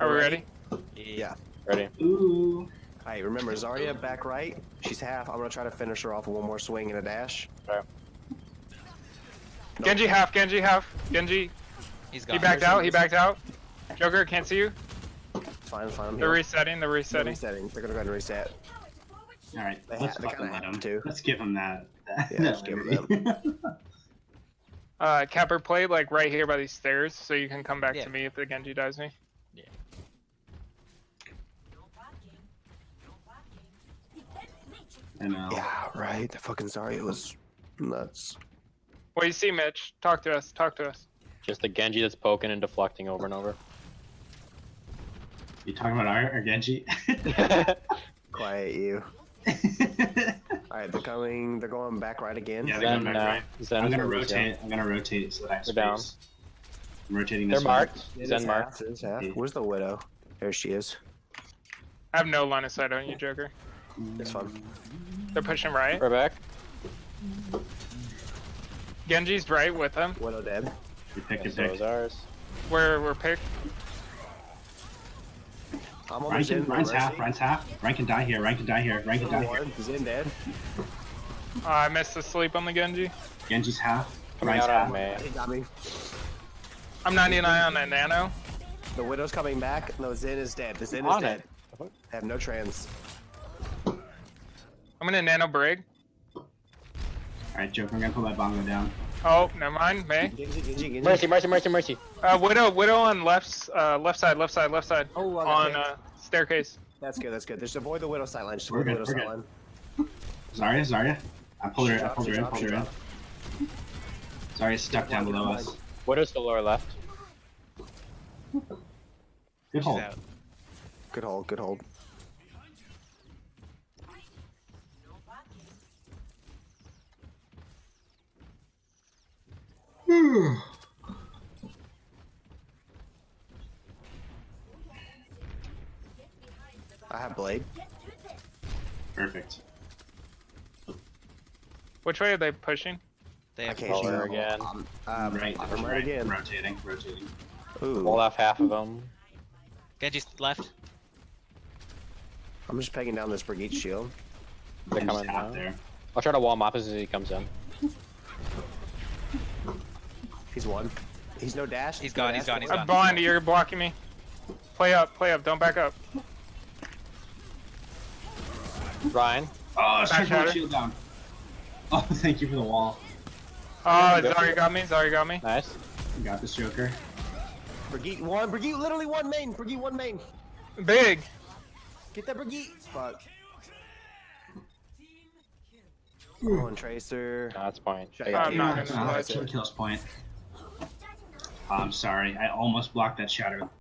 Are we ready? Yeah. Ready. Ooh. Alright, remember Zarya back right. She's half. I'm gonna try to finish her off with one more swing and a dash. Alright. Nope. Genji half, Genji half. Genji. He's He gone. backed out, he backed out. Joker, can't see you. It's fine, it's fine. I'm They're here. resetting, they're They're resetting. resetting. They're gonna go ahead and reset. Alright, They let's kinda fucking let have him. to. Let's give him that. Yeah, that just give him liberty. Capper played like right here by these stairs, so you can come back Yeah. to me if the Genji dies me. I know. Yeah, right. The fucking Zarya was nuts. What do you see, Mitch? Talk to us, talk to us. Just the Genji that's poking and deflecting over and over. You talking about our Genji? Quiet you. Alright, they're coming. They're going back right again. Yeah, they're going Zen, back right. Zen I'm gonna is rotate. I'm gonna rotate so that I have They're down. space. I'm rotating They're this way. marked. It Zen is marked. half, it is half. Yeah. Where's the widow? There she is. I have no line of sight on you, Joker. It's fun. They're pushing right. We're back. Genji's right with them. Widow dead. You pick And your so is pick. ours. We're picked. I'm on the Ryan Zen. Ryan's Mercy. half. Ryan's half. Ryan can die here. Ryan can die here. Ryan can die here. One. Zen dead. I missed the sleep on the Genji. Genji's half. Coming Ryan's out half. on me. He got me. I'm 99 on that nano. The widow's coming back. No, Zen is dead. The Zen is On dead. it. I have no trans. I'm gonna nano brig. Alright, Joker, I'm gonna pull that bongo down. Oh, never mind, May. Genji, Genji, Genji. Mercy, mercy, mercy, mercy. Widow on left side. Oh, I got On hit. staircase. That's good, that's good. Just avoid the widow sideline. Just We're avoid the good, widow we're sideline. Zarya. I pulled her She in, dropped, pulled she her in. dropped. Zarya's stuck down below us. Widow's still lower left. Good She's hold. out. Good hold, good hold. I have blade. Perfect. Which way are they pushing? They I have can't Roll her shoot. again. Right, I'm right right. again. Rotating. Ooh. Roll off half of them. Genji's left. I'm just pegging down this Brigitte shield. They're Genji's coming half now. there. I'll try to wall him up as he comes in. He's one. He's no dash. He's No gone, dash, he's gone, he's no I'm blind, you're blocking me. Play up, don't back up. Ryan. Oh, Back strike my shatter. shield down. Oh, thank you for the wall. Oh, Yep. Zarya got me. Nice. You got this, Joker. Brigitte one. Brigitte literally one main. Brigitte one main. Big. Get that Brigitte. Fuck. Oh, and Tracer. No, that's point. I'm not gonna Oh, lie that's to a kills point. I'm sorry. I almost blocked that shadow.